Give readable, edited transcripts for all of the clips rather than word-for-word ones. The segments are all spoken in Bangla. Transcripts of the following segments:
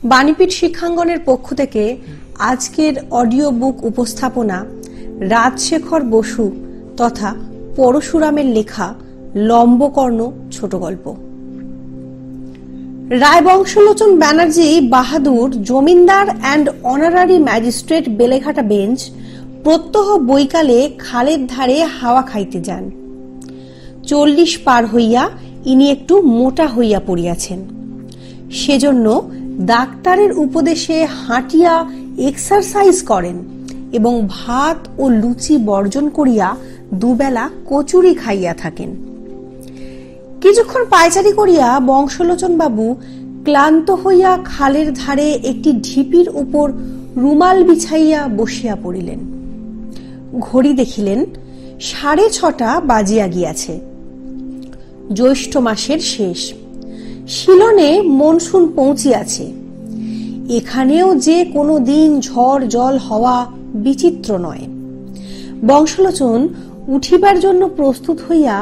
বাণীপীঠ শিক্ষাঙ্গনের পক্ষ থেকে আজকের অডিও বুক উপস্থাপনা রাজশেখর বসু তথা পরশুরামের লেখা লম্বকর্ণ ছোট গল্প। রায়বংশলোচন ব্যানার্জি বাহাদুর জমিদার and honorary magistrate Beleghata bench প্রত্যহ বৈকালে খালের ধারে হাওয়া খাইতে যান। 40 পার হইয়া ইনি একটু মোটা হইয়া পড়িয়াছেন, সেজন্য ডাক্তারের উপদেশে হাঁটিয়া এক্সারসাইজ করেন এবং ভাত ও লুচি বর্জন করিয়া দুবেলা কচুরি খাইয়া থাকেন। কিছুক্ষণ পায়চারি করিয়া বংশলোচন বাবু ক্লান্ত হইয়া খালের ধারে একটি ঢিপির উপর রুমাল বিছাইয়া বসিয়া পড়িলেন। ঘড়ি দেখিলেন 6:30 বাজিয়া গিয়াছে। জ্যৈষ্ঠ মাসের শেষ, শিলনে মনসুন পৌঁছিয়াছে। এখানেও যে কোনো দিন ঝড় জল হওয়া বিচিত্র নয়। বংশলোচন উঠিবার জন্য প্রস্তুত হইয়া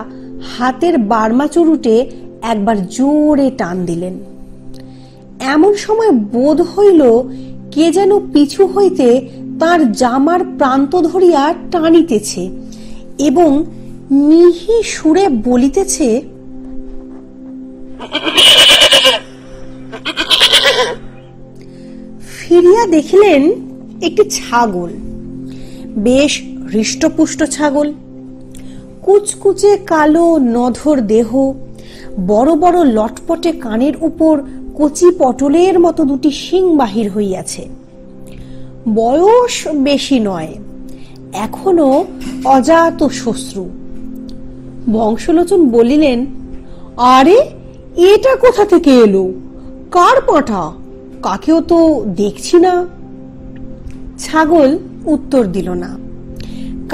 হাতের বার্মা চুরুটে একবার জোরে টান দিলেন। এমন সময় বোধ হইল কে যেন পিছু হইতে তার জামার প্রান্ত ধরিয়া টানিতেছে এবং মিহি সুরে বলিতেছে, ফিরিয়া দেখিলেন একটি ছাগল, বেশ হৃষ্টপুষ্ট ছাগল, কুচকুচে কালো নধর দেহ, বড় বড় লটপটে কানের উপর কচি পটলের মতো দুটি শিং বাহির হইয়াছে। বয়স বেশি নয়, এখনো অজাত শ্বশ্রু। বংশলোচন বলিলেন, আরে এটা কোথা থেকে এলো? কার পাঁঠা? কাকেও তো দেখছি না। ছাগল উত্তর দিল না,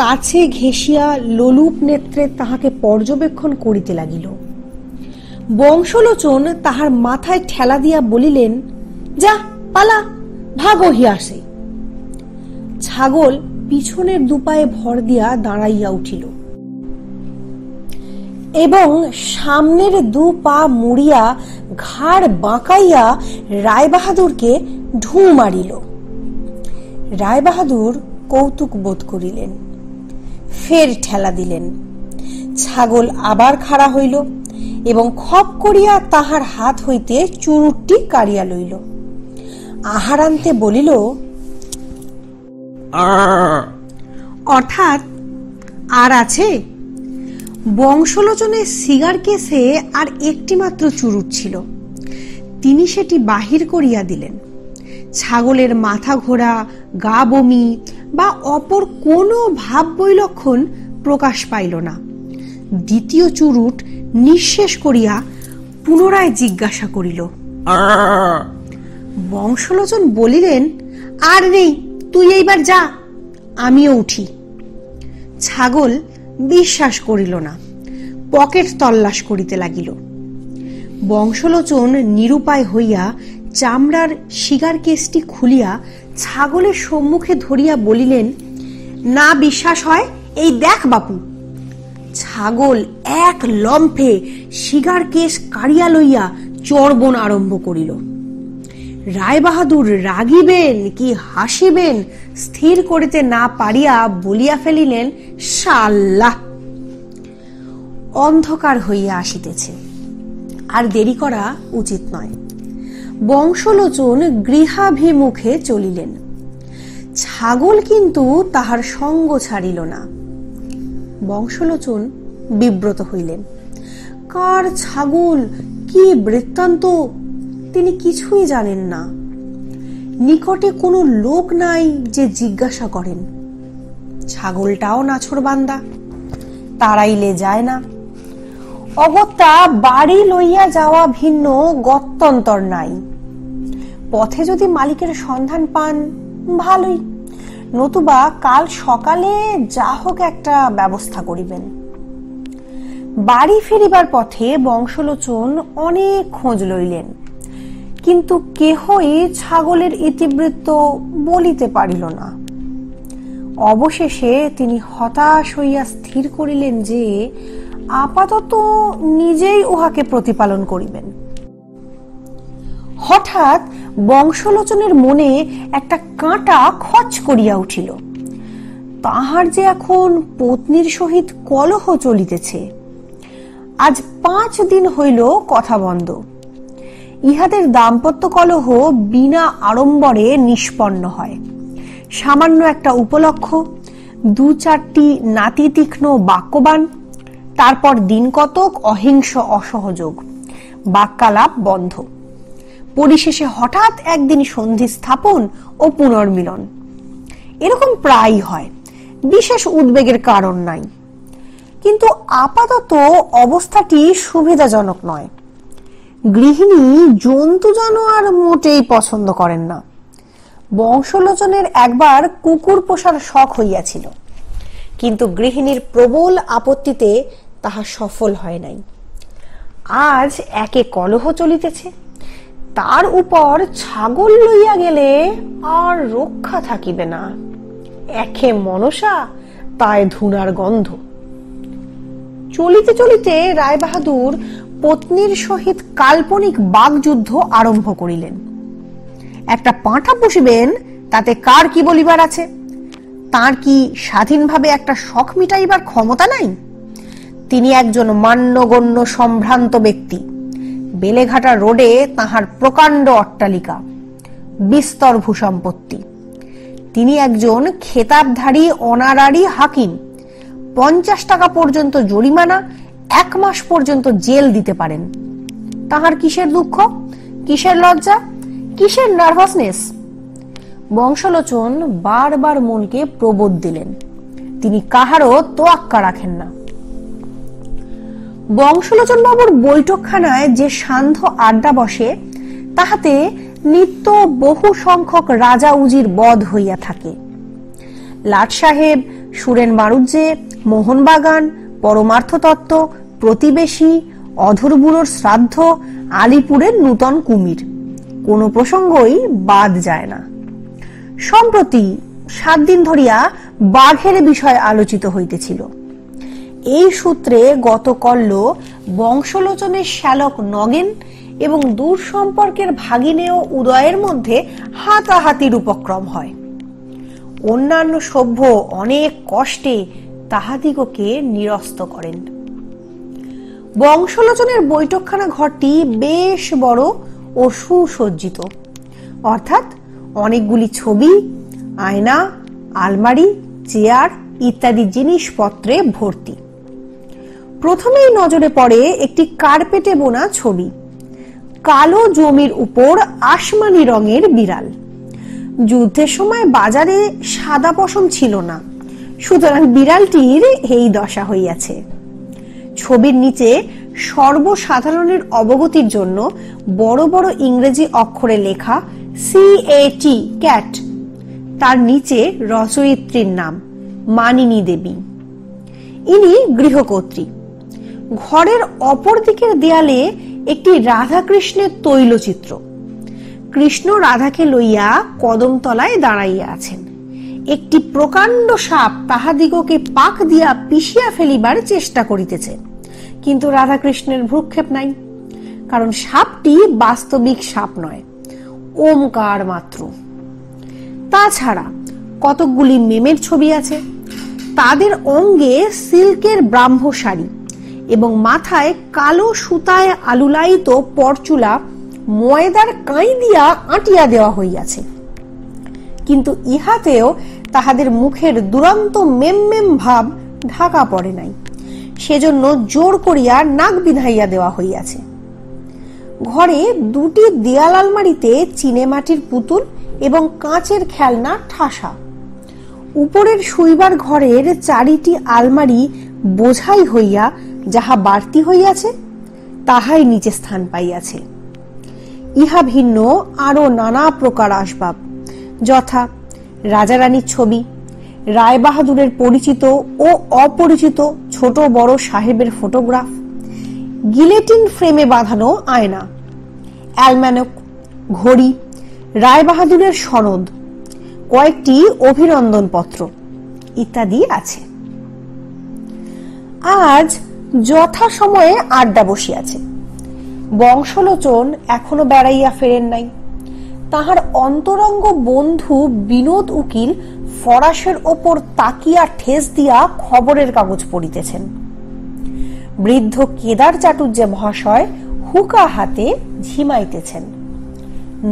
কাছে ঘেঁষিয়া লোলুপ নেত্রে তাহাকে পর্যবেক্ষণ করিতে লাগিল। বংশলোচন তাহার মাথায় ঠেলা দিয়া বলিলেন, যা পালা, ভাগ হইয়াছে। ছাগল পিছনের দুপায়ে ভর দিয়া দাঁড়াইয়া উঠিল এবং সামনের 2 পা মুড়িয়া ঘাড় বাঁকাইয়া রায়বাহাদুরকে ঢু মারিল। রায়বাহাদুর কৌতুক বোধ করিলেন, ফের ঠেলা দিলেন। ছাগল আবার খাড়া হইল এবং খপ করিয়া তাহার হাত হইতে চুরুটটি কাড়িয়া লইল। আহারান্তে বলিল, অর্থাৎ আর আছে? বংশলোচনের সিগার কেসে আর একটি মাত্র চুরুট ছিল, তিনি সেটি বাহির করিয়া দিলেন। ছাগলের মাথা ঘোরা, গা বমি বা অপর কোনো ভাব বৈলক্ষণ প্রকাশ পাইল না। দ্বিতীয় চুরুট নিঃশেষ করিয়া পুনরায় জিজ্ঞাসা করিল। বংশলোচন বলিলেন, আর নেই, তুই এইবার যা, আমিও উঠি। ছাগল বিশ্বাস করিল না, পকেট তল্লাশ করিতে লাগিল। বংশলোচন নিরুপায় হইয়া চামড়ার সিগার কেসটি খুলিয়া ছাগলের সম্মুখে ধরিয়া বলিলেন, না বিশ্বাস হয় এই দেখ বাপু। ছাগল এক লম্ফে সিগার কেস কাড়িয়া লইয়া চর্বণ আরম্ভ করিল। রায়বাহাদুর রাগিবেন কি হাসিবেন স্থির করিতে না পারিয়া বলিয়া ফেলিলেন, শাল্লাহ। অন্ধকার হইয়া আসিতেছে, আর দেরি করা উচিত নয়। বংশলোচন গৃহাভিমুখে চলিলেন। ছাগল কিন্তু তাহার সঙ্গ ছাড়িল না। বংশলোচন বিব্রত হইলেন। কার ছাগল, কি বৃত্তান্ত, তিনি কিছুই জানেন না। নিকটে কোনো লোক নাই যে জিজ্ঞাসা করেন। ছাগলটাও নাছোড়বান্দা, তাড়াইলে যায় না। অগত্যা বাড়ি লইয়া যাওয়া ভিন্ন গত্যন্তর নাই। পথে যদি মালিকের সন্ধান পান ভালোই, নতুবা কাল সকালে যা হোক একটা ব্যবস্থা করিবেন। বাড়ি ফিরিবার পথে বংশলোচন অনেক খোঁজ লইলেন, কিন্তু কেহই ছাগলের ইতিবৃত্ত বলিতে পারিল না। অবশেষে তিনি হতাশ হইয়া স্থির করিলেন যে আপাতত নিজেই উহাকে প্রতিপালন করিবেন। হঠাৎ বংশলোচনের মনে একটা কাঁটা খচ করিয়া উঠিল। তাহার যে এখন পত্নীর সহিত কলহ চলিতেছে। আজ 5 দিন হইল কথা বন্ধ। ইহাদের দাম্পত্য কলহ বিনা আড়ম্বরে নিষ্পন্ন হয়। সামান্য একটা উপলক্ষ, 2-4টি নাতি তীক্ষ্ণ বাক্যবান, তারপর দিন কতক অহিংস অসহযোগ, বাক্যালাপ বন্ধ। পরিশেষে হঠাৎ একদিন সন্ধি স্থাপন ও পুনর্মিলন। এরকম প্রায়ই হয়, বিশেষ উদ্বেগের কারণ নাই। কিন্তু আপাতত অবস্থাটি সুবিধাজনক নয়। গৃহিণী জন্তু জানোয়ার মোটেই পছন্দ করেন না। বংশলোচনের একবার কুকুর পোষার শখ হইয়াছিল, কিন্তু গৃহিণীর প্রবল আপত্তিতে তাহা সফল হয় নাই। আজ একে কলহ চলিতেছে, তার উপর ছাগল লইয়া গেলে আর রক্ষা থাকিবে না। একে মনসা, তায় ধুনার গন্ধ। চলিতে চলিতে রায়বাহাদুর পত্নীর সহিত কাল্পনিক বাগযুদ্ধ আরম্ভ করিলেন। একটা পাঁঠা পুষিবেন, তাতে কার কি বলিবার আছে? তার কি স্বাধীনভাবে একটা শখ মিটাইবার ক্ষমতা নাই? তিনি একজন মান্যগণ্য সম্ভ্রান্ত ব্যক্তি। বেলেঘাটা রোডে তাহার প্রকাণ্ড অট্টালিকা, বিস্তর ভূসম্পত্তি। তিনি একজন খেতাবধারী অনারারি হাকিম। 50 টাকা পর্যন্ত জরিমানা, 1 মাস পর্যন্ত জেল দিতে পারেন। তাহার কিসের দুঃখ, কিসের লজ্জা, কিসের নার্ভাসনেস? বংশলোচন বারবার মনকে প্রবোধ দিলেন, তিনি কাহারও তোয়াক্কা রাখেন না। বংশলোচন বাবুর বৈঠকখানায় যে সান্ধ্য আড্ডা বসে, তাহাতে নিত্য বহু সংখ্যক রাজা উজির বধ হইয়া থাকে। লাট সাহেব, সুরেন বাড়ুজ্জে, মোহনবাগান, পরমার্থ তত্ত্ব, প্রতিবেশী, অধর বুড়োর শ্রাদ্ধ, আলিপুরের নূতন কুমির, কোনো প্রসঙ্গই বাদ যায় না। সম্প্রতি 7 দিন ধরিয়া বাঘের বিষয় আলোচিত হইতেছিল। এই সূত্রে গতকল্য বংশলোচনের শ্যালক নগেন এবং দূর সম্পর্কের ভাগিনেয় উদয়ের মধ্যে হাতাহাতির উপক্রম হয়। অন্যান্য সভ্য অনেক কষ্টে তাহাদিগকে নিরস্ত করেন। বংশলোচনের বৈঠকখানা ঘরটি বেশ বড় ও সুসজ্জিত, অর্থাৎ অনেকগুলি ছবি, আয়না, আলমারি, চেয়ার ইত্যাদি জিনিসপত্রে ভর্তি। প্রথমেই নজরে পড়ে একটি কার্পেটে বোনা ছবি, কালো জমির উপর আসমানি রঙের বিড়াল। যুদ্ধের সময় বাজারে সাদা পশম ছিল না, সুতরাং বিড়ালটির এই দশা হইয়াছে। ছবির নিচে সর্বসাধারণের অবগতির জন্য বড় বড় ইংরেজি অক্ষরে লেখা CAT, ক্যাট। তার নিচে রচয়িত্রীর নাম মানিনী দেবী। ইনি গৃহকর্ত্রী। ঘরের অপর দিকের দেয়ালে একটি রাধাকৃষ্ণের তৈলচিত্র। কৃষ্ণ রাধাকে লইয়া কদমতলায় দাঁড়াইয়া আছেন। একটি প্রকাণ্ড সাপ তাহাদিগকে পাক দিয়া পিষিয়া ফেলিবার চেষ্টা করিতেছে, কিন্তু রাধাকৃষ্ণের ভ্রুক্ষেপ নাই, কারণ সাপটি বাস্তবিক সাপ নয়, ওমকার মাত্র। তাছাড়া কতকগুলি মেমের ছবি আছে। তাদের অঙ্গে সিল্কের ব্রাহ্ম শাড়ি এবং মাথায় কালো সুতায় আলুলায়িত পরচুলা ময়দার কাঁই দিয়া আঁটিয়া দেওয়া হইয়াছে। কিন্তু ইহাতেও তাহাদের মুখের দুরন্ত মেম মেম ভাব ঢাকা পড়ে নাই, সেজন্য জোর করিয়া নাক বিধাইয়া দেওয়া হইয়াছে। ঘরে 2টি দেয়াল আলমারিতে চিনেমাটির পুতুল এবং কাঁচের খেলনা ঠাসা। উপরের শুইবার ঘরের 4টি আলমারি বোঝাই হইয়া যাহা বাড়তি হইয়াছে, তাহাই নিচে স্থান পাইয়াছে। ইহা ভিন্ন আরো নানা প্রকার আসবাব, যথা রাজারানীর ছবি, রায়বাহাদুরের পরিচিত ও অপরিচিত ছোট বড় সাহেবের ফটোগ্রাফ, গিলেটিন ফ্রেমে বাঁধানো আয়না, অ্যালম্যানক, ঘড়ি, রায়বাহাদুরের সনদ, কয়েকটি অভিনন্দন পত্র ইত্যাদি আছে। আজ যথা সময়ে আড্ডা বসিয়াছে। বংশলোচন এখনো বেড়াইয়া ফেরেন নাই। তাহার অন্তরঙ্গ বন্ধু বিনোদ উকিল ফরাসের ওপর তাকিয়া ঠেস দিয়া খবরের কাগজ পড়িতেছেন। বৃদ্ধ কেদার চাটুর্যে মহাশয় হুকা হাতে ঝিমাইতেছেন।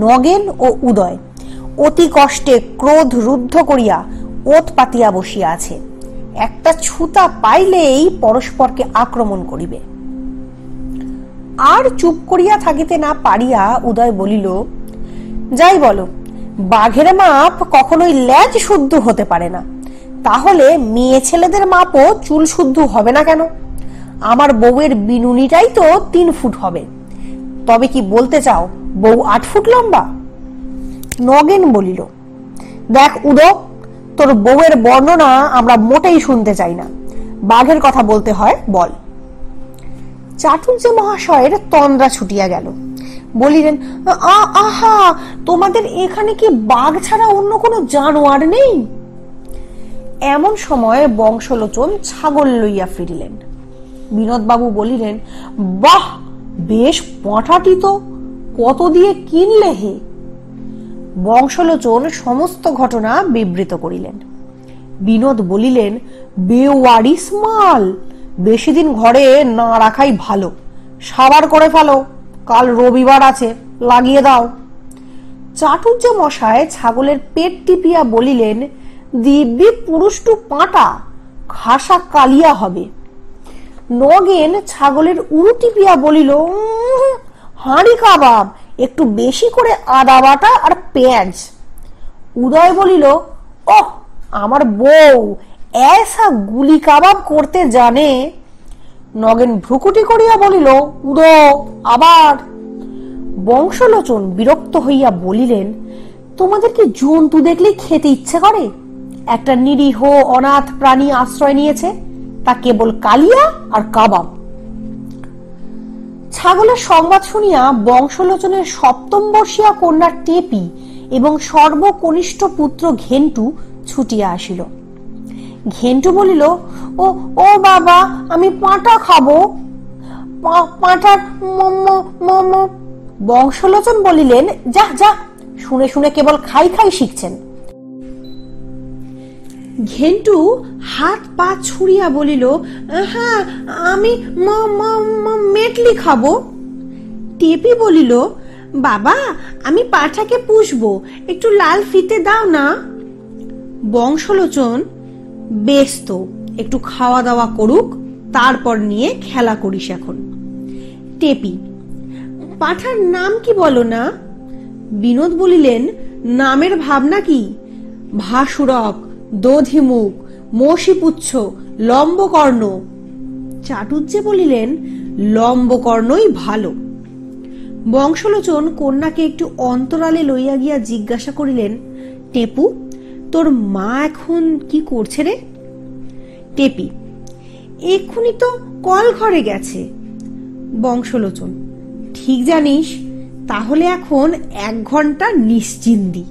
নগেন ও উদয় অতি কষ্টে ক্রোধ রুদ্ধ করিয়া ওত পাতিয়া বসিয়া আছে। একটা ছুতা পাইলেই পরস্পরকে আক্রমণ করিবে। আর চুপ করিয়া থাকিতে না পারিয়া উদয় বলিল, যাই বলো, বাঘের মাপ কখনোই লেজ শুদ্ধ হতে পারে না, তাহলে মেয়ে ছেলেদের মাপও চুল শুদ্ধ হবে না কেন? আমার বউয়ের বিনুনিটাই তো 3 ফুট হবে, তবে কি বলতে চাও বউ 8 ফুট লম্বা? নগেন বলিল, দেখ উদয়, তোর বউয়ের বর্ণনা আমরা মোটেই শুনতে চাই না, বাঘের কথা বলতে হয় বল। চাটুর্য মহাশয়ের তন্দ্রা ছুটিয়া গেল। বলিলেন, আহা, তোমাদের এখানে কি বাঘ ছাড়া অন্য কোনো জানোয়ার নেই? এমন সময় বংশলোচন ছাগল লইয়া ফিরিলেন। বিনোদবাবু বলিলেন, বাহ, বেশ পটাটি তো, কত দিয়ে কিনলে হে? বংশলোচন সমস্ত ঘটনা বিবৃত করিলেন। বিনোদ বলিলেন, বেওয়ারিশ মাল, বেশি দিন ঘরে না রাখাই ভালো, সাবার করে ফেলো, কাল রবিবার আছে, লাগিয়ে দাও। চাটুর্য মশায় ছাগলের পেট টিপিয়া বলিলেন, দিব্যি পুরুষটু পাঁটা, খাসা কালিয়া হবে। নগেন ছাগলের উরু টিপিয়া বলিল, হাঁড়ি কাবাব, একটু বেশি করে আদা বাটা আর পেঁয়াজ। উদয় বলিল, ওহ, আমার বউ এসা গুলি কাবাব করতে জানে। নগেন ভ্রুকুটি করিয়া বলিল, উদয় আবার। বংশলোচন বিরক্ত হইয়া বলিলেন, তোমাদের কি জন্তু দেখলেই খেতে ইচ্ছে করে? একটা নিরীহ অনাথ প্রাণী আশ্রয় নিয়েছে, তা কেবল কালিয়া আর কাবাব। ছাগলের সংবাদ শুনিয়া বংশলোচনের 7ম বর্ষীয়া কন্যা টেপি এবং সর্বকনিষ্ঠ পুত্র ঘেন্টু ছুটিয়া আসিল। ঘেন্টু বলিল, ও বাবা, আমি পাঁটা খাবো, পাঁটার মোমো। বংশলোচন বলিলেন, যা যা, শুনে শুনে কেবল খাই খাই শিখছেন। ঘেন্টু হাত পা ছুড়িয়া বলিল, হ্যাঁ, আমি মেটলি খাবো। টেপি বলিল, বাবা, আমি পাঁঠাকে পুষবো, একটু লাল ফিতে দাও না। বংশলোচন, বেশ তো, একটু খাওয়া দাওয়া করুক, তারপর নিয়ে খেলা করিস এখন। টেপি, পাঁঠার নাম কি বলো না? বিনোদ বলিলেন, নামের ভাবনা কি? ভাসুরক, দধিমুখ, মশিপুচ্ছ, লম্বকর্ণ। চাটুর্যে বলিলেন, লম্বকর্ণই ভালো। বংশলোচন কন্যাকে একটু অন্তরালে লইয়া গিয়া জিজ্ঞাসা করিলেন, টেপু, তোর মা এখন কি করছে রে? টেপি, এক্ষুনি তো কল ঘরে গেছে। বংশলোচন, ঠিক জানিস, তাহলে এখন 1 ঘন্টা নিশ্চিন্দি।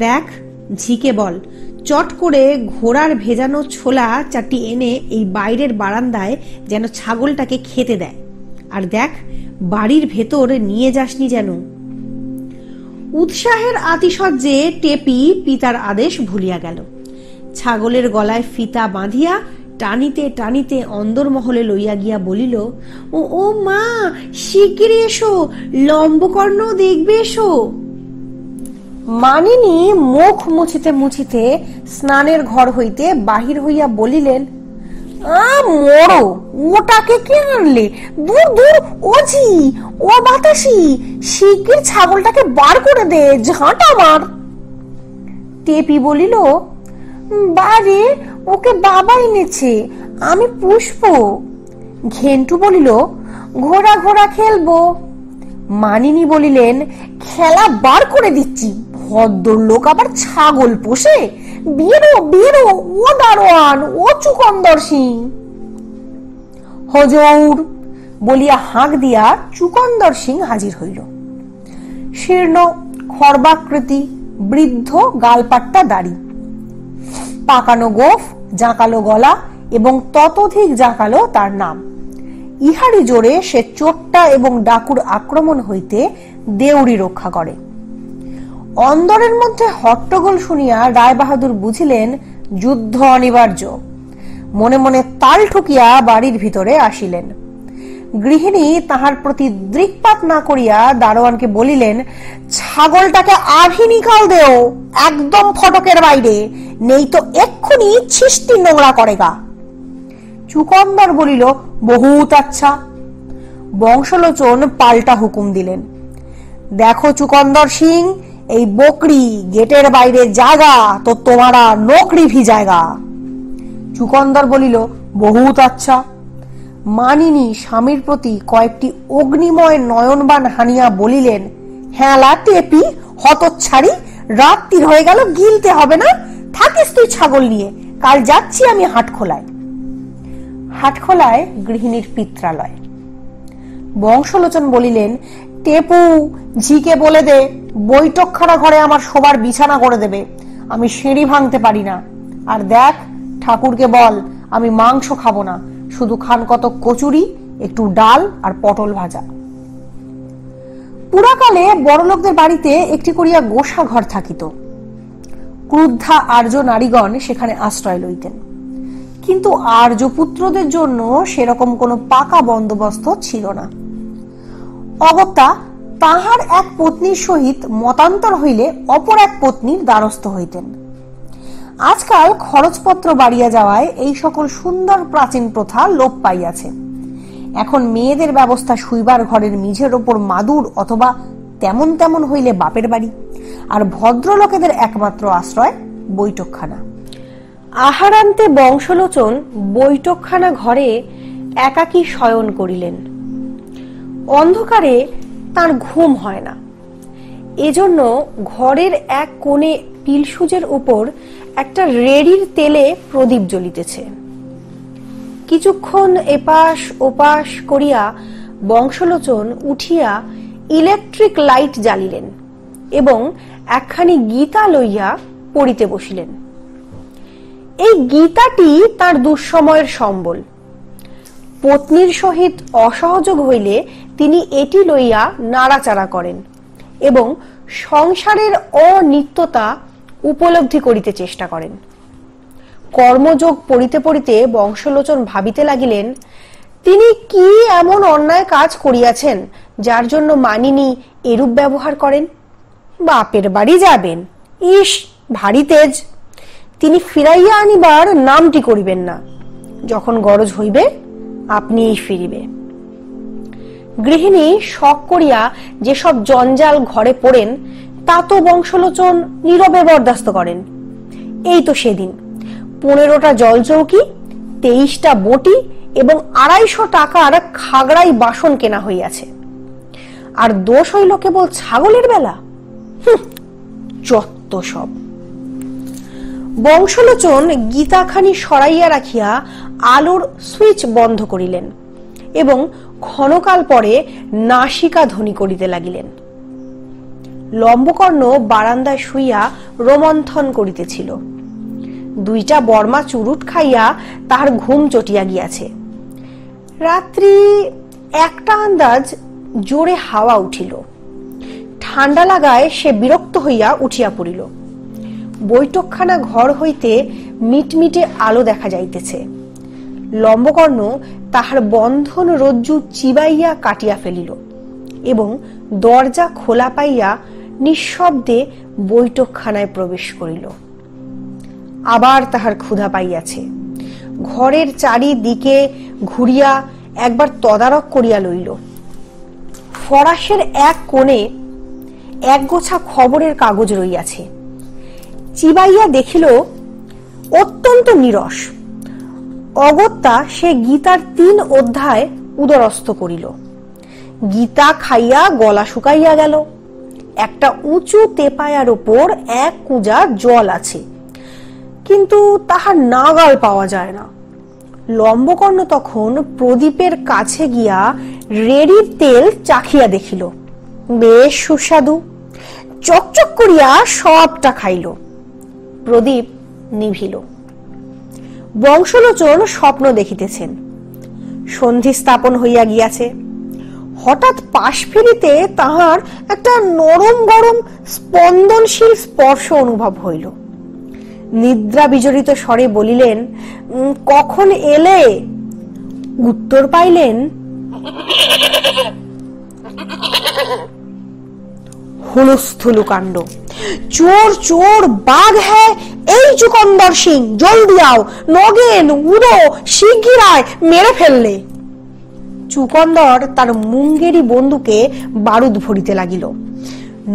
দেখ, ঝিকে বল, চট করে ঘোড়ার ভেজানো ছোলা 4টি এনে এই বাইরের বারান্দায় যেন ছাগলটাকে খেতে দেয়, আর দেখ বাড়ির ভেতর নিয়ে যাসনি যেন। উৎসাহের আতিশয্যে টেপি পিতার আদেশ ভুলিয়া গেল। ছাগলের গলায় ফিতা বাঁধিয়া টানিতে টানিতে অন্দরমহলে লইয়া গিয়া বলিল, ও মা, শিগগিরি এসো, লম্বকর্ণ দেখবে এসো। মানিনী মুখ মুছিতে মুছিতে স্নানের ঘর হইতে বাহির হইয়া বলিলেন, মরো, ওটাকে কে আনলে? দূর দূর, ওজি, ও বাতাসি, শিগগির ছাগলটাকে বার করে দে, ঝাঁটা মার। টেপি বলিল, বারে, ওকে বাবা এনেছে, আমি পুষবো। ঘেন্টু বলিল, ঘোড়া ঘোড়া খেলবো। মানিনী বলিলেন, খেলা বার করে দিচ্ছি, ভদ্রলোক আবার ছাগল পোষে? বেরো বেরো, ও দারোয়ান, ও চুকন্দর সিং। হজুর বলিয়া হাঁক দিয়া চুকন্দর সিং হাজির হইল। শীর্ণ খর্বাকৃতি, বৃদ্ধ, গালপাট্টা দাড়ি, পাকানো গোফ, জাঁকালো গলা এবং ততোধিক জাঁকালো তার নাম। ইহারই জোরে সে চোট্টা এবং ডাকুর আক্রমণ হইতে দেউড়ি রক্ষা করে। অন্দরের মধ্যে হট্টগোল শুনিয়া রায়বাহাদুর বুঝিলেন যুদ্ধ অনিবার্য। মনে মনে তাল ঠুকিয়া বাড়ির ভিতরে আসিলেন। গৃহিণী তাহার প্রতি দৃকপাত না করিয়া দারোয়ানকে বলিলেন, ছাগলটাকে আভি নিকাল দেও, একদম ফটকের বাইরে, নেই তো এক্ষুনি ছিষ্টি নোংরা করেগা। চুকন্দর বলিল, বহুত আচ্ছা। বংশলোচন পাল্টা হুকুম দিলেন, দেখো চুকন্দর সিং, এই বকরি গেটের বাইরে জাগা তো তোমারা নকরি ভিজায়গা। চুকন্দর বলিল, বহুত আচ্ছা। মানিনী স্বামীর প্রতি কয়েকটি অগ্নিময় নয়নবান হানিয়া বলিলেন, হ্যাঁলা টেপি হতচ্ছাড়ি, রাত্রির হয়ে গেল, গিলতে হবে না, থাকিস তুই ছাগল নিয়ে, কাল যাচ্ছি আমি হাটখোলায়। হাটখোলায় গৃহিণীর পিত্রালয়। বংশলোচন বলিলেন, টেপু ঝিকে বলে দে বৈঠকখানা ঘরে আমার শোবার বিছানা করে দেবে, আমি সিঁড়ি ভাঙতে পারি না। আর দেখ, ঠাকুরকে বল আমি মাংস খাবো না, শুধু খান কত কচুরি, একটু ডাল আর পটল ভাজা। পুরাকালে বড়লোকদের বাড়িতে একটি করিয়া গোসা ঘর থাকিত। ক্রুদ্ধা আর্য নারীগণ সেখানে আশ্রয় লইতেন, কিন্তু আর্য পুত্রদের জন্য সেরকম কোনো পাকা বন্দোবস্ত ছিল না। অগত্যা তাহার এক পত্নীর সহিত মতান্তর হইলে অপর এক পত্নীর দ্বারস্থ হইতেন। আজকাল খরচপত্র বাড়িয়া যাওয়ায় এই সকল সুন্দর প্রাচীন প্রথা লোপ পাইয়াছে। এখন মেয়েদের ব্যবস্থা শুইবার ঘরের মেঝের ওপর মাদুর অথবা তেমন তেমন হইলে বাপের বাড়ি, আর ভদ্রলোকেদের একমাত্র আশ্রয় বৈঠকখানা। আহারান্তে বংশলোচন বৈঠকখানা ঘরে একাকী শয়ন করিলেন। অন্ধকারে তার ঘুম হয় না, এজন্য ঘরের এক কোণে পিলসুজের উপর একটা রেড়ির তেলে প্রদীপ জ্বলিতেছে। কিছুক্ষণ এপাশ ওপাশ করিয়া বংশলোচন উঠিয়া ইলেকট্রিক লাইট জ্বালিলেন এবং একখানি গীতা লইয়া পড়িতে বসিলেন। এই গীতাটি তার দুঃসময়ের সম্বল। পত্নীর সহিত অসহযোগ হইলে তিনি এটি লইয়া নাড়াচাড়া করেন এবং সংসারের অনিত্যতা উপলব্ধি করিতে চেষ্টা করেন। কর্মযোগ পড়িতে পড়িতে বংশলোচন ভাবিতে লাগিলেন, তিনি কি এমন অন্যায় কাজ করিয়াছেন যার জন্য মানিনী এরূপ ব্যবহার করেন? বাপের বাড়ি যাবেন, ইস ভারী তেজ, তিনি ফিরাইয়া আনিবার নামটি করিবেন না, যখন গরজ হইবে আপনিই ফিরিবে। গৃহিণী শখ করিয়া যেসব জঞ্জাল ঘরে পড়েন তা তো বংশলোচন নীরবে বরদাস্ত করেন। এই তো সেদিন 15টা জলচৌকি, 23টা বটি এবং 250 টাকার খাগড়াই বাসন কেনা হইয়াছে। আর দোষ হইল কেবল ছাগলের বেলা। যত সব। বংশলোচন গীতাখানি সরাইয়া রাখিয়া আলোর সুইচ বন্ধ করিলেন এবং ক্ষণকাল পরে নাসিকা ধ্বনি করিতে লাগিলেন। লম্বকর্ণ বারান্দায় শুইয়া রোমন্থন করিতেছিল। 2টা বর্মা চুরুট খাইয়া তাহার ঘুম চটিয়া গিয়াছে। রাত্রি 1টা আন্দাজ জোরে হাওয়া উঠিল। ঠান্ডা লাগায় সে বিরক্ত হইয়া উঠিয়া পড়িল। বৈঠকখানা ঘর হইতে মিটমিটে আলো দেখা যাইতেছে। লম্বকর্ণ তাহার বন্ধন রজ্জু চিবাইয়া কাটিয়া ফেলিল এবং দরজা খোলা পাইয়া নিঃশব্দে বৈঠকখানায় প্রবেশ করিল। আবার তাহার ক্ষুধা পাইয়াছে। ঘরের চারিদিকে ঘুরিয়া একবার তদারক করিয়া লইল। ফরাসের এক কোণে এক গোছা খবরের কাগজ রইয়াছে। চিবাইয়া দেখিল অত্যন্ত নীরস। অগত্যা সে গীতার 3 অধ্যায় উদরস্থ করিল। গীতা খাইয়া গলা শুকাইয়া গেল। একটা উঁচু তেপায়ার ওপর এক কুজা জল আছে, কিন্তু তাহার নাগাল পাওয়া যায় না। লম্বকর্ণ তখন প্রদীপের কাছে গিয়া রেড়ির তেল চাখিয়া দেখিল, বেশ সুস্বাদু। চকচক করিয়া সবটা খাইল। প্রদীপ নিভিল। বংশলোচন স্বপ্ন দেখিতেছেন। সন্ধি স্থাপন হইয়া গিয়াছে। হঠাৎ পাশ ফিরিতে তাহার একটা নরম গরম স্পন্দনশীল স্পর্শ অনুভব হইল। নিদ্রা বিজড়িত স্বরে বলিলেন, কখন এলে? উত্তর পাইলেন, হুলস্থুলু কাণ্ড। চোর চোর, বাঘ হ্যাঁ, এই চুকন্দর সিং, জলদি আও, নগেন উড়ো, শিগগির আয়, মেরে ফেললে। চুকন্দর তার মুঙ্গেরি বন্দুকে বারুদ ভরিতে লাগিল।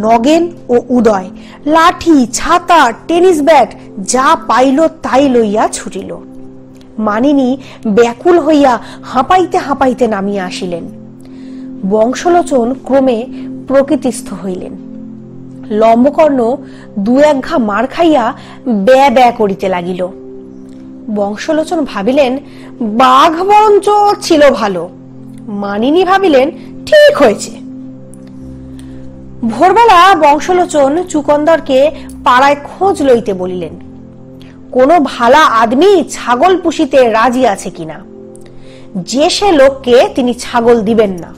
নগেন ও উদয় লাঠি, ছাতা, টেনিস ব্যাট যা পাইল তাই লইয়া ছুটিল। মানিনী ব্যাকুল হইয়া হাঁপাইতে হাঁপাইতে নামিয়া আসিলেন। বংশলোচন ক্রমে প্রকৃতিস্থ হইলেন। লম্বকর্ণ দু এক ঘা মার খাইয়া ব্যয় ব্যয় করিতে লাগিল। বংশলোচন ভাবিলেন, বাঘ বরঞ্চ ছিল ভালো। মানিনী ভাবিলেন, ঠিক হয়েছে। ভোরবেলা বংশলোচন চুকন্দরকে পাড়ায় খোঁজ লইতে বলিলেন, কোন ভালা আদমি ছাগল পুষিতে রাজি আছে কিনা। যে সে লোককে তিনি ছাগল দিবেন না,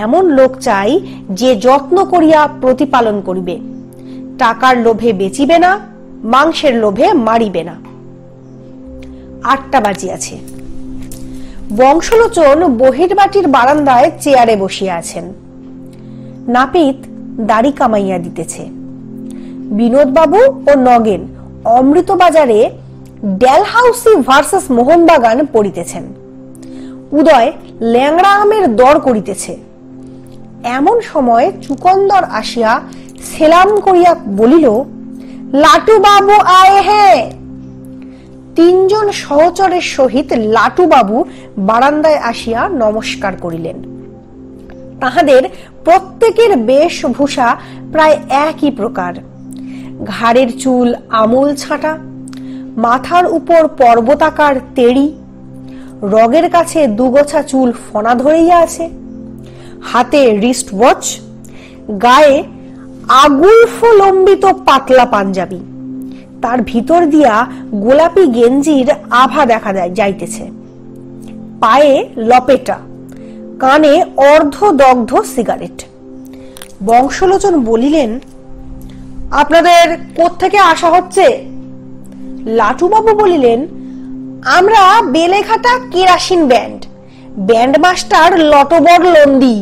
এমন লোক চাই যে যত্ন করিয়া প্রতিপালন করিবে, টাকার লোভে বেচিবে না, মাংসের লোভে মারিবে না। 8টা বাজিয়াছে। বংশলোচন বহির্বাটির বারান্দায় চেয়ারে বসিয়া আছেন। নাপিত দাড়ি কামাইয়া দিতেছে। বিনোদবাবু ও নগেন অমৃতবাজারে ডেলহাউসি ভার্সাস মোহনবাগান পড়িতেছেন। উদয় ল্যাংড়া আমের দর করিতেছে। এমন সময় চুকন্দর আসিয়া সেলাম করিয়া বলিল, লাটু বাবু আয়ে হ্যাঁ। 3 জন সহচরের সহিত লাটু বাবু বারান্দায় আসিয়া নমস্কার করিলেন। তাহাদের প্রত্যেকের বেশভূষা প্রায় একই প্রকার। ঘাড়ের চুল আমূল ছাঁটা, মাথার উপর পর্বতাকার তেড়ি, রগের কাছে দুগোছা চুল ফনা ধরিয়া আছে, হাতে রিস্ট ওয়াচ, গায়ে আগুলফলম্বিত পাতলা পাঞ্জাবি, তার ভিতর দিয়া গোলাপি গেঞ্জির আভা দেখা যাইতেছে, পায়ে লপেটা, কানে অর্ধদগ্ধ সিগারেট। বংশলোচন বলিলেন, আপনাদের কোত্থেকে আসা হচ্ছে? লাটুবাবু বলিলেন, আমরা Beleghata kerosene band, band master লটবর লন্দি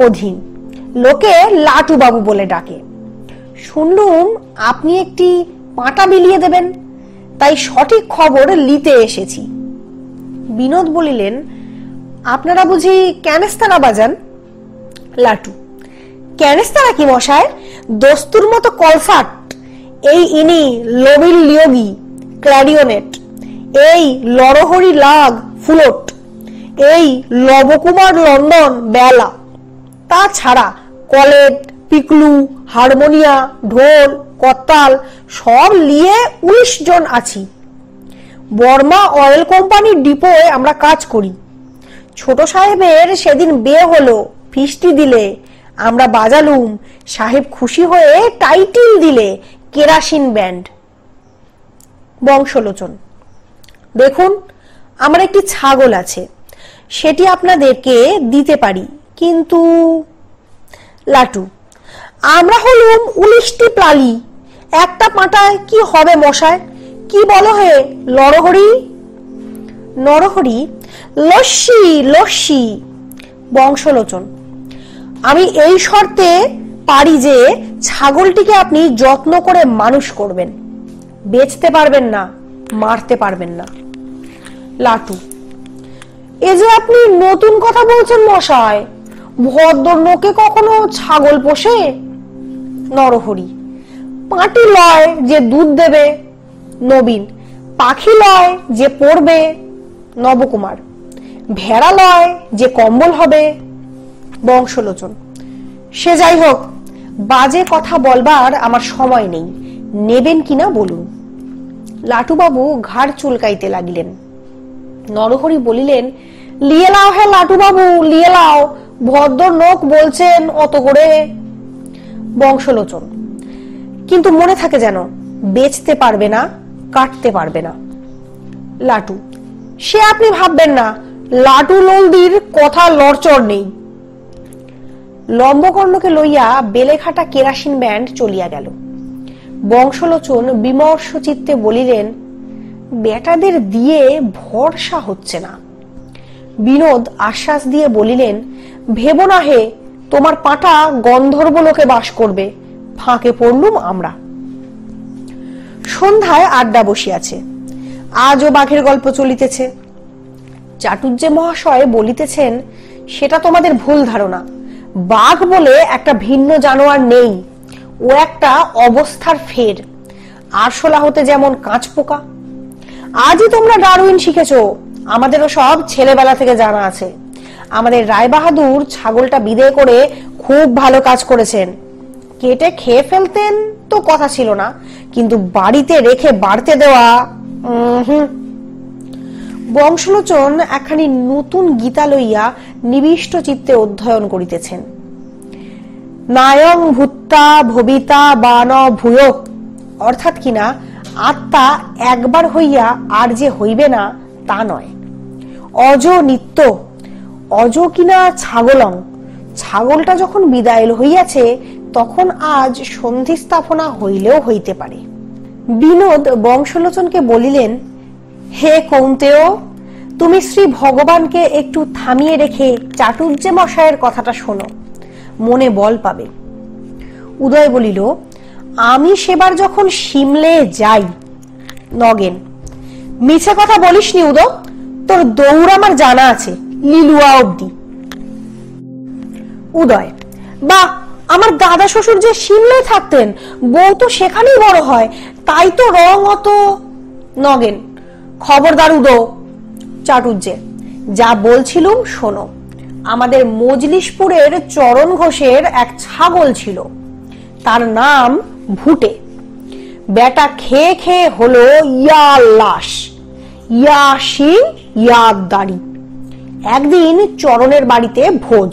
অধীন, লোকে লাটুবাবু বলে ডাকে। শুনলুম আপনি একটি পাঁটা বিলিয়ে দেবেন, তাই সঠিক খবর লিতে এসেছি। বিনোদ বলিলেন, আপনারা বুঝি ক্যানেস্তারা বাজান? লাটু, ক্যানেস্তারা কি মশায়, দস্তুর মতো কলসাট, এই ইনি লবিল লিওগি ক্ল্যারিওনেট, এই লরহরি লাগ ফুলট, এই লবকুমার লন্ডন বেলা, তাছাড়া কলেট, পিকলু, হারমোনিয়া, ঢোল, করতাল সব নিয়ে 19 জন আছি। বর্মা অয়েল কোম্পানির ডিপোয় আমরা কাজ করি। ছোট সাহেবের সেদিন বিয়ে হলো, ফিস্টি দিলে, আমরা বাজালুম, সাহেব খুশি হয়ে টাইটেল দিলে কেরাসিন ব্যান্ড। বংশলোচন, দেখুন আমার একটি ছাগল আছে, সেটি আপনাদেরকে দিতে পারি, কিন্তু। লাটু, আমরা হলুম 19টি প্লালি, একটা পাঁটায় কি হবে মশায়, কি বলো হে লরহরি? নরহরি, লস্যি লস্যি। বংশলোচন, আমি এই শর্তে পারি যে ছাগলটিকে আপনি যত্ন করে মানুষ করবেন, বেচতে পারবেন না, মারতে পারবেন না। লাটু, এ যে আপনি নতুন কথা বলছেন মশাই, ভদ্র লোকে কখনো ছাগল পোষে? নরহরি, পাঁটি লয় যে দুধ দেবে। নবীন, পাখি লয় যে পড়বে। নবকুমার, ভেড়া লয় যে কম্বল হবে। বংশলোচন, সে যাই হোক, বাজে কথা বলবার আমার সময় নেই, নেবেন কিনা বলুন। লাটুবাবু ঘাড় চুলকাইতে লাগিলেন। নরহরি বলিলেন, লিয়ে লাও হে লাটুবাবু, লিয়ে লাও, ভদ্র লোক বলছেন অত করে। বংশলোচন, কিন্তু মনে থাকে যেন, বেচতে পারবে না, কাটতে পারবে না। লাটু, সে আপনি ভাববেন না, লাটু নন্দীর কথা লড়চড় নেই। লম্বকর্ণকে লইয়া বেলেঘাটা কেরাসিন ব্যান্ড চলিয়া গেল। বংশলোচন বিমর্ষ চিত্তে বলিলেন, বেটাদের দিয়ে ভরসা হচ্ছে না। বিনোদ আশ্বাস দিয়ে বলিলেন, ভেবো না হে, তোমার পাঁটা গন্ধর্ব লোকে বাস করবে, ফাঁকে পড়লুম আমরা। সন্ধ্যায় আড্ডা বসিয়াছে। আজও বাঘের গল্প চলিতেছে। চাটুর্যে মহাশয় বলিতেছেন, সেটা তোমাদের ভুল ধারণা। বাঘ বলে একটা ভিন্ন জানোয়ার নেই, ও একটা অবস্থার ফের। আরশোলা হতে যেমন কাঁচপোকা। আজই তোমরা ডারউইন শিখেছো, আমাদেরও সব ছেলেবেলা থেকে জানা আছে। আমাদের রায়বাহাদুর ছাগলটা বিদেয় করে খুব ভালো কাজ করেছেন। কেটে খেয়ে ফেলতেন তো কথা ছিল না, কিন্তু বাড়িতে রেখে বাড়তে দেওয়া। বংশলোচন একখানি নতুন গীতা লইয়া নিবিষ্ট চিত্তে অধ্যয়ন করিতেছেন। নায়ং ভূত্তা ভবিতা বান ভূয়, অর্থাৎ কিনা আত্মা একবার হইয়া আর যে হইবে না তা নয়। অজ নিত্য, অজ কিনা ছাগলং, ছাগলটা যখন বিদায় হইয়াছে তখন আজ সন্ধি স্থাপনা হইলেও হইতে পারে। বিনোদ বংশলোচনকে বলিলেন, হে কৌন্তেয়, তুমি শ্রী ভগবানকে একটু থামিয়ে রেখে চাটুর্যে মশায়ের কথাটা শোনো, মনে বল পাবে। উদয় বলিল, আমি সেবার যখন সিমলে যাই। নগেন, মিছে কথা বলিসনি উদয়, তোর দৌড় আমার জানা আছে, লিলুয়া অব্দি। উদয়, বা আমার দাদা শ্বশুর যে সিমলে থাকতেন, বউ তো সেখানেই বড় হয়, তাই তো রং অত। নগেন, খবরদার উদয়। চাটুর্যে, যা বলছিলুম শোনো। আমাদের মজলিশপুরের চরণ ঘোষের এক ছাগল ছিল, তার নাম ভুটে। বেটা খেয়ে খেয়ে হলো ইয়া লাশ, ইয়া শিং, ইয়া দাড়ি। একদিন চরণের বাড়িতে ভোজ,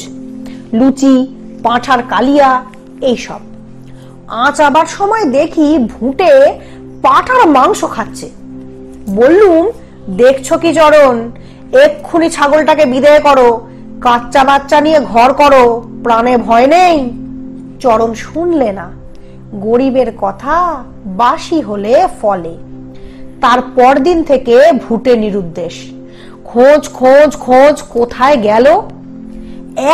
লুচি, পাঁঠার কালিয়া, এইসব। আঁচ আবার সময় দেখি ভুটে পাঁঠার মাংস খাচ্ছে। বললুম, দেখছো কি চরণ, এক্ষুনি ছাগলটাকে বিদায় করো, কাচ্চা বাচ্চা নিয়ে ঘর করো, প্রাণে ভয় নেই। চরণ শুনলে না। গরিবের কথা বাসি হলে ফলে। তার পরদিন থেকে ভুটে নিরুদ্দেশ। খোঁজ খোঁজ খোঁজ, কোথায় গেল?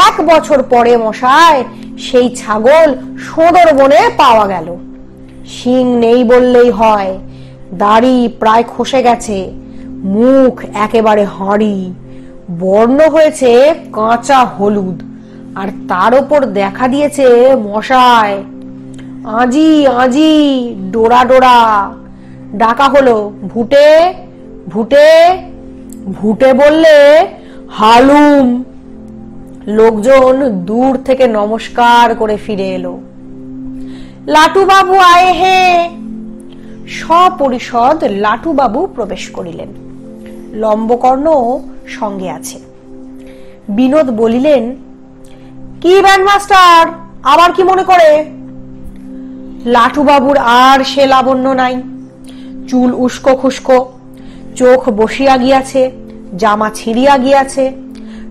1 বছর পরে মশায় সেই ছাগল সুন্দরবনে পাওয়া গেল। শিং নেই বললেই হয়, দাড়ি প্রায় খসে গেছে, মুখ একেবারে হাঁড়ি, বর্ণ হয়েছে কাঁচা হলুদ, আর তার উপর দেখা দিয়েছে মশায় আজি আজি, ডোরা ডোরা। ডাকা হলো, ভুটে ভুটে। ভুটে বললে হালুম। লোকজন দূর থেকে নমস্কার করে ফিরে এলো। লাটু বাবু আয়ে হে। সপরিষদ লাটু বাবু প্রবেশ করিলেন। লম্বকর্ণ সঙ্গে আছে। বিনোদ বলিলেন, কি ব্যান্ডমাস্টার, আবার কি মনে করে? লাটু বাবুর আর সে লাবণ্য নাই। চুল উস্কো খুস্কো, চোখ বসিয়া গিয়াছে, জামা ছিঁড়িয়া গিয়াছে।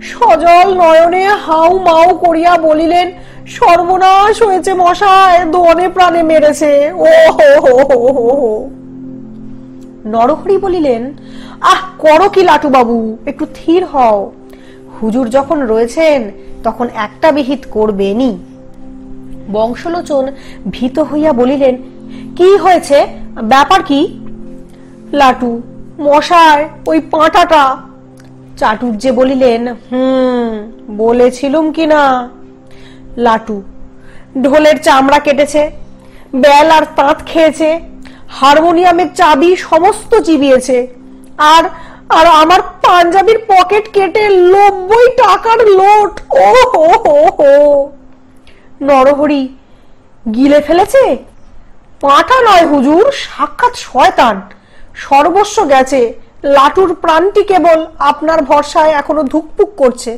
সজল নয়নে হাউ মাউ করিয়া বলিলেন, সর্বনাশ হয়েছে মশায়, দোনে প্রাণে মেরেছে। ও হো হো হো হো হো। নরহরি বলিলেন, আহ করো কি লাটু বাবু, একটু থির হও। হুজুর যখন রয়েছেন তখন একটা বিহিত করবেনি। বংশলোচন ভীত হইয়া বলিলেন, কি হয়েছে, ব্যাপার কি? লাটু, মশায় ওই পাঁটাটা। চাটুর্যে বলিলেন, বলেছিলুম কিনা। লাটু, ঢোলের চামড়া কেটেছে, বেল আর তাঁত খেয়েছে, হারমোনিয়ামের চাবি সমস্ত চিবিয়েছে, আর আর আমার পাঞ্জাবির পকেট কেটে 90 টাকার লোট। ও হো হো হো। নরহরি, গিলে ফেলেছে? পাঁঠা নয় হুজুর, সাক্ষাৎ শয়তান। সর্বস্ব গেছে, লাটুর প্রাণটি কেবল আপনার ভরসায় এখনো ধুকপুক করছে।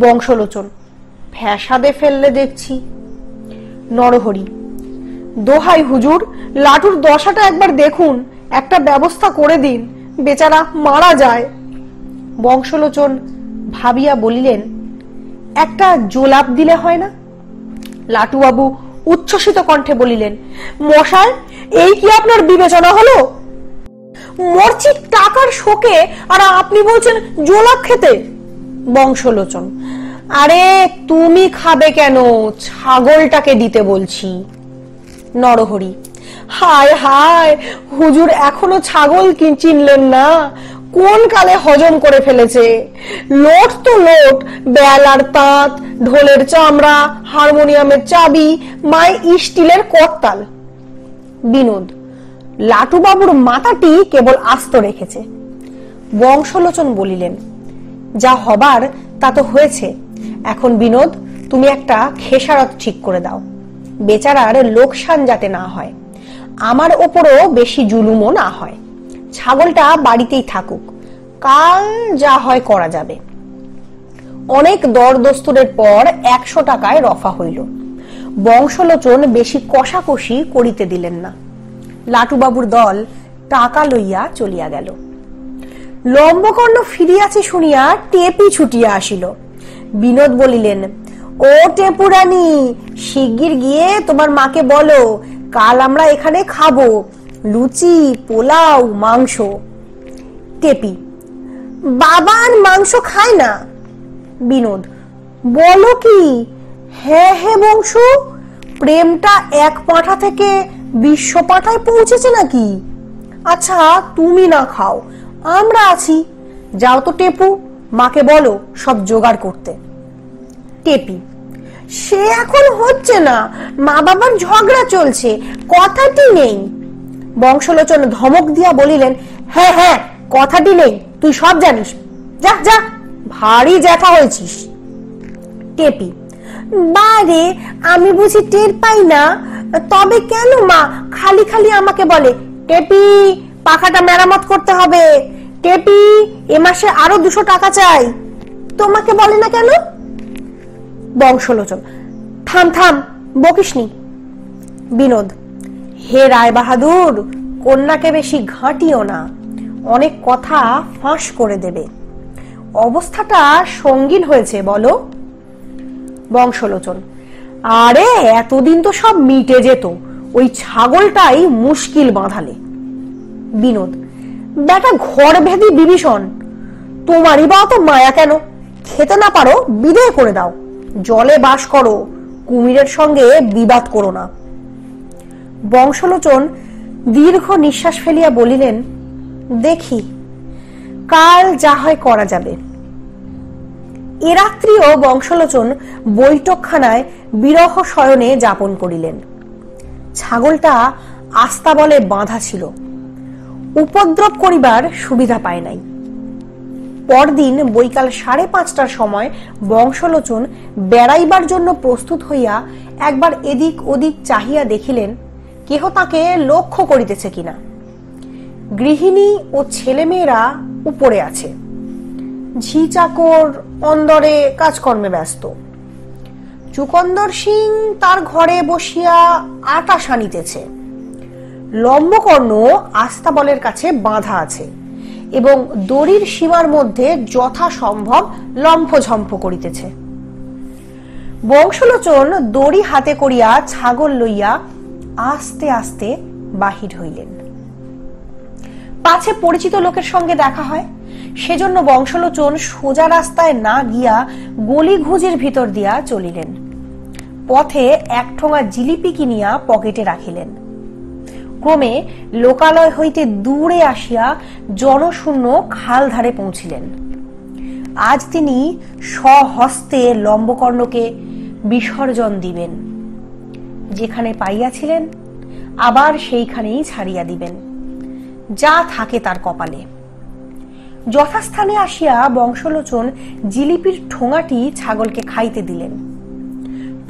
বংশলোচন, ফ্যাসাদে ফেললে দেখছি। নরহরি, দোহাই হুজুর, লাটুর দশাটা একবার দেখুন, একটা ব্যবস্থা করে দিন, বেচারা মারা যায়। বংশলোচন ভাবিয়া বলিলেন, একটা জোলাপ দিলে হয় না? লাটুবাবু উচ্ছ্বসিত কণ্ঠে বলিলেন, মশাই, এই কি আপনার বিবেচনা হলো? মরছি টাকার শোকে, আর আপনি বলছেন জোলাপ খেতে? বংশলোচন, আরে তুমি খাবে কেন, ছাগলটাকে দিতে বলছি। নরহরি, হায় হায়, হুজুর এখনো ছাগল চিনলেন না? কোন কালে হজম করে ফেলেছে। লোট তো লোট, বেলার তাঁত, ঢোলের চামড়া, হারমোনিয়ামের চাবি, মায় স্টিলের করতাল। বিনোদ, লাটুবাবুর মাথাটি কেবল আস্ত রেখেছে। বংশলোচন বলিলেন, যা হবার তা তো হয়েছে। এখন বিনোদ, তুমি একটা খেসারত ঠিক করে দাও, বেচারার লোকসান যাতে না হয়, আমার ওপরও বেশি জুলুমও না হয়। ছাগলটা বাড়িতেই থাকুক, কাল যা হয় করা যাবে। অনেক দর দস্তুরের পর 100 টাকায় রফা হইল। বংশলোচন বেশি কষাকষি করিতে দিলেন না। লাটুবাবুর দল টাকা লইয়া চলিয়া গেল। লম্বকর্ণ ফিরিয়াছে শুনিয়া টেপি ছুটিয়া আসিল। বিনোদ বলিলেন, ও টেপুরানী, শিগগির গিয়ে তোমার মাকে বলো, কাল আমরা এখানে খাবো লুচি, পোলাও, মাংস। টেপি, বাবা আর মাংস খায় না। বিনোদ, বলো কি? হ্যাঁ হ্যাঁ বংশ, প্রেমটা 1 পাঁঠা থেকে 20 পাঁঠায় পৌঁছেছে নাকি? আচ্ছা তুমি না খাও, আমরা আছি। যাও তো টেপু, মাকে বলো সব জোগাড় করতে। টেপি, সে এখন হচ্ছে না, মা বাবার ঝগড়া চলছে, কথাটি নেই। বংশলোচন ধমক দিয়া বলিলেন, হ্যাঁ হ্যাঁ, কথাটি নেই, তুই সব জানিস, যা যা, ভারী জ্যাঠা হয়েছিস। টেপি, বারে আমি বুঝি টের পাই না? তবে কেন মা খালি খালি আমাকে বলে, টেপি পাখাটা মেরামত করতে হবে, টেপি এ মাসে আরো 200 টাকা চাই, তোমাকে বলে না কেন? বংশলোচন, থাম থাম, বকিসনি। বিনোদ, হে রায় বাহাদুর, কন্যাকে বেশি ঘাঁটিও না, অনেক কথা ফাঁস করে দেবে। অবস্থাটা সঙ্গীন হয়েছে বলো। বংশলোচন, আরে এতদিন তো সব মিটে যেত, ওই ছাগলটাই মুশকিল বাঁধালে। বিনোদ, বেটা ঘর ভেদি বিভীষণ, তোমারই বা অত মায়া কেন? খেতে না পারো বিদায় করে দাও, জলে বাস করো, কুমিরের সঙ্গে বিবাদ করো না। বংশলোচন দীর্ঘ নিঃশ্বাস ফেলিয়া বলিলেন, দেখি, কাল যা হয় করা যাবে। এ রাত্রিও বংশলোচন বৈঠকখানায় বিরহ শয়নে যাপন করিলেন। ছাগলটা আস্তাবলে বাঁধা ছিল, উপদ্রব করিবার সুবিধা পায় নাই। পরদিন বৈকাল 5:30টার সময় বংশলোচন বেড়াইবার জন্য প্রস্তুত হইয়া একবার এদিক ওদিক চাহিয়া দেখিলেন কেহ তাকে লক্ষ্য করিতেছে কিনা। গৃহিণী ও ছেলেমেয়েরা উপরে আছে, ঝি চাকর অন্দরে কাজকর্মে ব্যস্ত। চুকন্দর সিং তার ঘরে বসিয়া আটা সানিতেছে। লম্বকর্ণ আস্তাবলের কাছে বাঁধা আছে এবং দড়ির সীমার মধ্যে যথাসম্ভব লম্ফঝম্প করিতেছে। বংশলোচন দড়ি হাতে করিয়া ছাগল লইয়া আস্তে আস্তে বাহির হইলেন। পাছে পরিচিত লোকের সঙ্গে দেখা হয়, সেজন্য বংশলোচন সোজা রাস্তায় না গিয়া গলি ঘুঁজির ভিতর দিয়া চলিলেন। পথে 1 ঠোঙা জিলিপি কিনিয়া পকেটে রাখিলেন। ক্রমে লোকালয় হইতে দূরে আসিয়া জনশূন্য খাল ধারে পৌঁছিলেন। আজ তিনি স্বহস্তে লম্বকর্ণকে বিসর্জন দিবেন। যেখানে পাইয়াছিলেন আবার সেইখানেই ছাড়িয়া দিবেন, যা থাকে তার কপালে। যথাস্থানে আসিয়া বংশলোচন জিলিপির ঠোঙাটি ছাগলকে খাইতে দিলেন।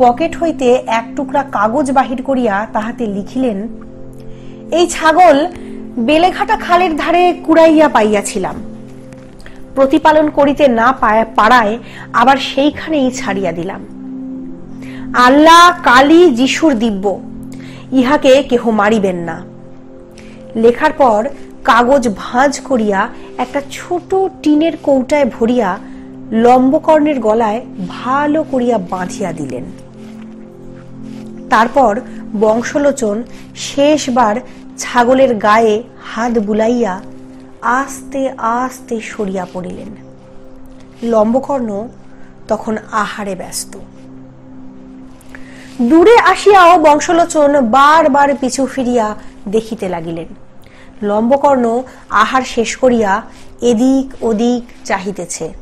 পকেট হইতে 1 টুকরা কাগজ বাহির করিয়া তাহাতে লিখিলেন, এই ছাগল বেলেঘাটা খালের ধারে কুড়াইয়া পাইয়াছিলাম, প্রতিপালন করিতে না পারায় আবার সেইখানেই ছাড়িয়া দিলাম। আল্লাহ, কালী, যিশুর দিব্য, ইহাকে কেহ মারিবেন না। লেখার পর কাগজ ভাঁজ করিয়া একটা ছোট টিনের কৌটায় ভরিয়া লম্বকর্ণের গলায় ভালো করিয়া বাঁধিয়া দিলেন। তারপর বংশলোচন শেষবার ছাগলের গায়ে হাত বুলাইয়া আস্তে আস্তে সরিয়া পড়িলেন। লম্বকর্ণ তখন আহারে ব্যস্ত। দূরে আসিয়াও বংশলোচন বারবার পিছু ফিরিয়া দেখিতে লাগিলেন। লম্বকর্ণ আহার শেষ করিয়া এদিক ওদিক চাহিতেছে।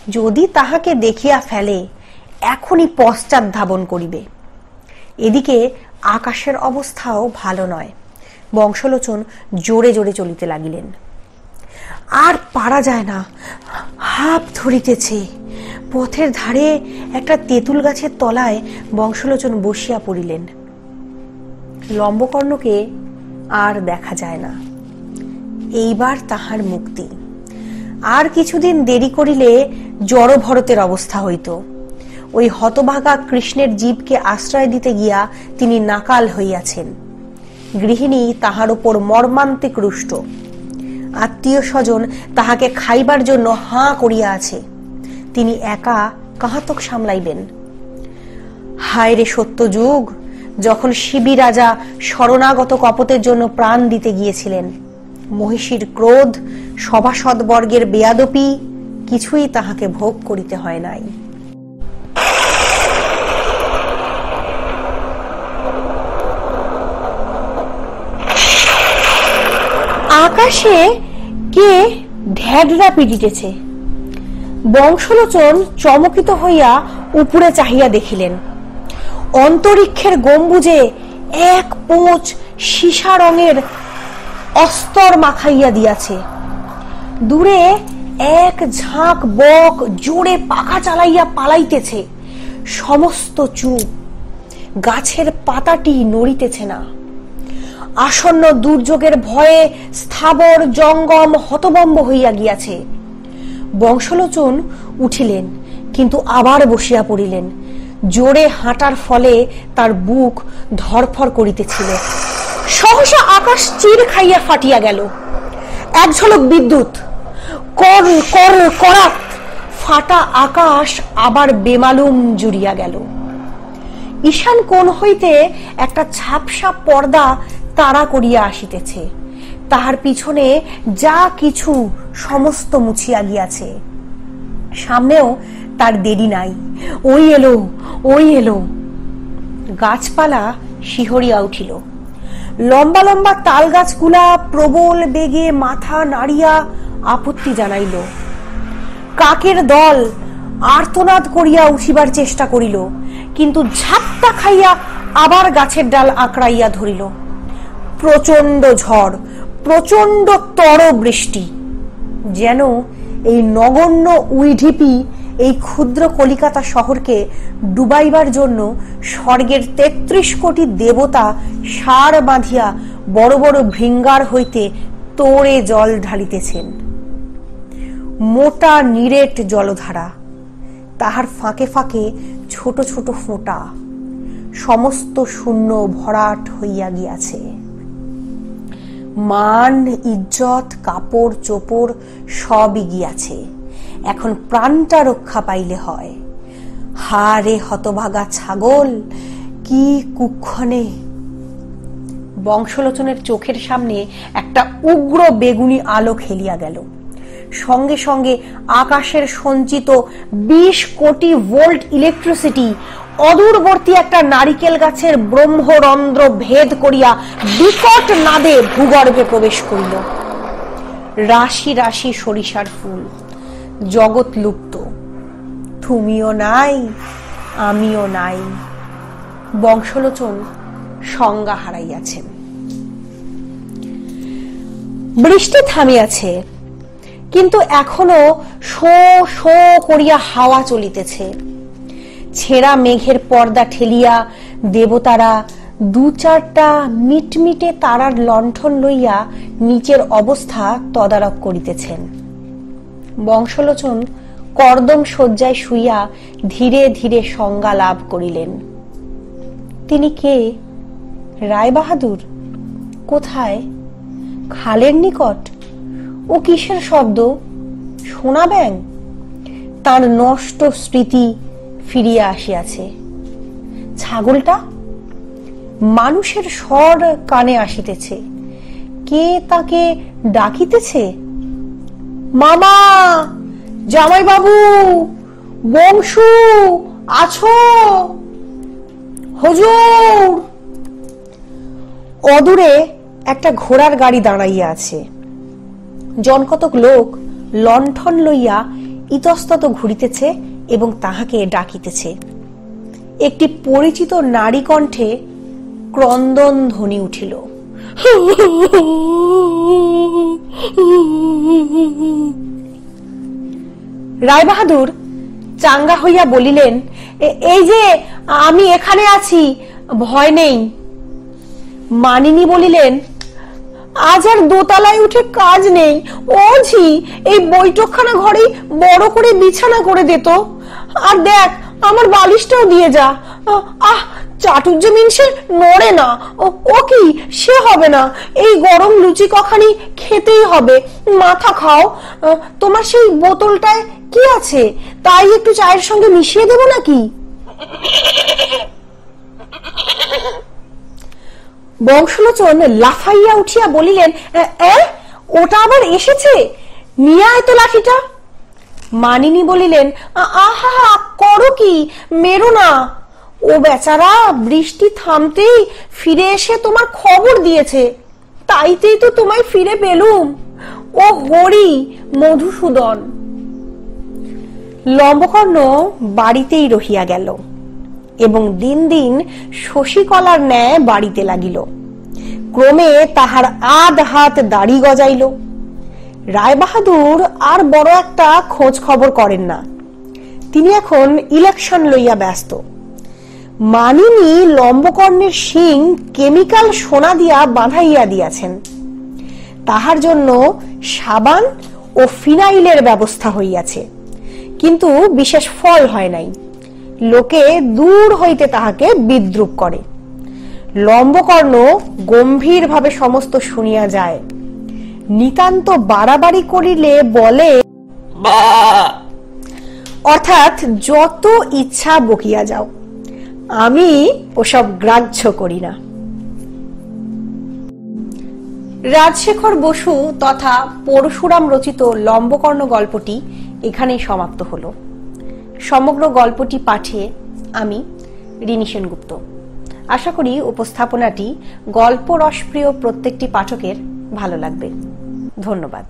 যদি তাহাকে দেখিয়া ফেলে এখনই পশ্চাৎ ধাবন করিবে। এদিকে আকাশের অবস্থাও ভালো নয়। বংশলোচন জোরে জোরে চলিতে লাগিলেন। আর পারা যায় না, হাঁপ ধরিতেছে। পথের ধারে একটা তেঁতুল গাছের তলায় বংশলোচন বসিয়া পড়িলেন। লম্বকর্ণকে আর দেখা যায় না। এইবার তাহার মুক্তি। আর কিছুদিন দেরি করিলে জড়ভরতের অবস্থা হইত। ওই হতভাগা কৃষ্ণের জীবকে আশ্রয় দিতে গিয়া তিনি নাকাল হইয়াছেন। গৃহিণী তাহার উপর মর্মান্তিক রুষ্ট। আত্মীয় স্বজন তাহাকে খাইবার জন্য হাঁ করিয়া আছে। তিনি একা কাহাতক সামলাইবেন। হায় রে সত্য যুগ, যখন শিবি রাজা শরণাগত কপতের জন্য প্রাণ দিতে গিয়েছিলেন, মহিষীর ক্রোধ, সভাসদবর্গের বেয়াদপি কিছুই তাহাকে ভোগ করিতে হয় নাই। আকাশে কে ঢেডরা পিটিতেছে। বংশলোচন চমকিত হইয়া উপরে চাহিয়া দেখিলেন, অন্তরিক্ষের গম্বুজে এক পোঁচ সীসা রঙের অস্তর মাখাইয়া দিয়াছে। দূরে এক ঝাঁক বক জোরে পাখা চালাইয়া পালাইতেছে। সমস্ত চুপ, গাছের পাতাটি নড়িতেছে না। আসন্ন দুর্যোগের ভয়ে স্থাবর জঙ্গম হতবম্ব হইয়া গিয়াছে। বংশলোচন উঠিলেন, কিন্তু আবার বসিয়া পড়িলেন। জোরে হাঁটার ফলে তার বুক ধরফর করিতেছিল। সহসা আকাশ চির খাইয়া ফাটিয়া গেল। এক ঝলক বিদ্যুৎ, করল করল করাত, ফাটা আকাশ আবার বেমালুম জুড়িয়া গেল। ঈশান কোণ হইতে একটা ঝাপসা পর্দা তাড়া করিয়া আসিতেছে। তাহার পিছনে যা কিছু সমস্ত মুছিয়া গিয়াছে। সামনেও তার দেরি নাই। ওই এলো, ওই এলো। গাছপালা শিহরিয়া উঠিল। লম্বা লম্বা তাল গাছগুলা প্রবল বেগে মাথা নাড়িয়া আপত্তি জানাইল। কাকের দল আর্তনাদ করিয়া উঠিবার চেষ্টা করিল, কিন্তু ঝাপটা খাইয়া আবার গাছের ডাল আঁকড়াইয়া ধরিল। প্রচন্ড ঝড়, প্রচন্ড তর বৃষ্টি, যেন এই নগণ্য উইঢিপি এই ক্ষুদ্র কলিকাতা শহরকে ডুবাইবার জন্য স্বর্গের ৩৩ কোটি দেবতা সার বাঁধিয়া বড় বড় ভৃঙ্গার হইতে তোড়ে জল ঢালিতেছেন। মোটা নিরেট জলধারা, তাহার ফাঁকে ফাঁকে ছোট ছোট ফোঁটা, সমস্ত শূন্য ভরাট হইয়া গিয়াছে। মান, ইজ্জত, কাপড় চোপড় সবই গিয়াছে। এখন প্রাণটা রক্ষা পাইলে হয়। হারে হতভাগা ছাগল, কি কুক্ষণে! বংশলোচনের চোখের সামনে একটা উগ্র বেগুনি আলো খেলিয়া গেল। সঙ্গে সঙ্গে আকাশের সঞ্চিত ২০ কোটি ভোল্ট ইলেকট্রিসিটি অদূরবর্তী একটা নারিকেল গাছের ব্রহ্মরন্ধ্র ভেদ করিয়া বিকট নাদে ভূগর্ভে প্রবেশ করিল। রাশি রাশি সরিষার ফুল, জগৎ লুপ্ত। তুমিও নাই, আমিও নাই। বংশলোচন সংজ্ঞা হারাইয়াছেন। বৃষ্টি থামিয়াছে, কিন্তু এখনো শো শো করিয়া হাওয়া চলিতেছে। ছেঁড়া মেঘের পর্দা ঠেলিয়া দেবতারা ২-৪টা মিটমিটে তারার লণ্ঠন লইয়া নিচের অবস্থা তদারক করিতেছেন। বংশলোচন কর্দম শয্যায় শুইয়া ধীরে ধীরে সংজ্ঞা লাভ করিলেন। তিনি কে? রায়বাহাদুর? কোথায়? খালের নিকট। ও কিসের শব্দ? সোনা ব্যাঙ? তার নষ্ট স্মৃতি ফিরিয়া আসিয়াছে। ছাগলটা? মানুষের স্বর কানে আসিতেছে। কে তাকে ডাকিতেছে? মামা, জামাই বাবু, বংশু, আছো? হুজুর। অদূরে একটা ঘোড়ার গাড়ি দাঁড়াইয়া আছে। জনকতক লোক লণ্ঠন লইয়া ইতস্তত ঘুরিতেছে এবং তাহাকে ডাকিতেছে। একটি পরিচিত নারী কণ্ঠে ক্রন্দন ধ্বনি উঠিল। রায়বাহাদুর চাঙ্গা হইয়া বলিলেন, এই যে আমি এখানে আছি, ভয় নেই। মানিনী বলিলেন, আজ আর দোতলায় উঠে কাজ নেই। ও ঝি, এই বৈঠকখানা ঘরেই বড় করে বিছানা করে দিত। আর দেখ, আমার বালিশটাও দিয়ে যা। আহ, চাটুর্য সে নড়ে না। ও কি, সে হবে না। এই গরম লুচি কখানি খেতেই হবে। মাথা খাও। তোমার সেই বোতলটায় কি আছে, তাই একটু চায়ের সঙ্গে মিশিয়ে দেব নাকি? বংশলোচন লাফাইয়া উঠিয়া বলিলেন, ওটা আবার এসেছে, নিয়ে আয় তো লাঠিটা। মানিনী বলিলেন, আহা, করো কি, মেরো না। ও বেচারা বৃষ্টি থামতেই ফিরে এসে তোমার খবর দিয়েছে, তাইতেই তো তোমায় ফিরে পেলুম। ও হরি, মধুসূদন। লম্বকর্ণ বাড়িতেই রহিয়া গেল এবং দিন দিন শশীকলার ন্যায় বাড়িতে লাগিল। ক্রমে তাহার আধ হাত দাড়ি গজাইল। রায়বাহাদুর আর বড় একটা খোঁজ খবর করেন না। তিনি এখন ইলেকশন লইয়া ব্যস্ত। মানিনী লম্বকর্ণের শিং কেমিক্যাল সোনা দিয়া বাঁধাইয়া দিয়াছেন। তাহার জন্য সাবান ও ফিনাইলের ব্যবস্থা হইয়াছে, কিন্তু বিশেষ ফল হয় নাই। লোকে দূর হইতে তাহাকে বিদ্রুপ করে। লম্বকর্ণ গম্ভীর ভাবে সমস্ত শুনিয়া যায়। নিতান্ত বাড়াবাড়ি করিলে বলে, অর্থাৎ যত ইচ্ছা বকিয়া যাও, আমি ওসব গ্রাহ্য করি না। রাজশেখর বসু তথা পরশুরাম রচিত লম্বকর্ণ গল্পটি এখানেই সমাপ্ত হলো। সমগ্র গল্পটি পাঠে আমি রিনি সেনগুপ্ত। আশা করি উপস্থাপনাটি গল্প রসপ্রিয় প্রত্যেকটি পাঠকের ভালো লাগবে। ধন্যবাদ।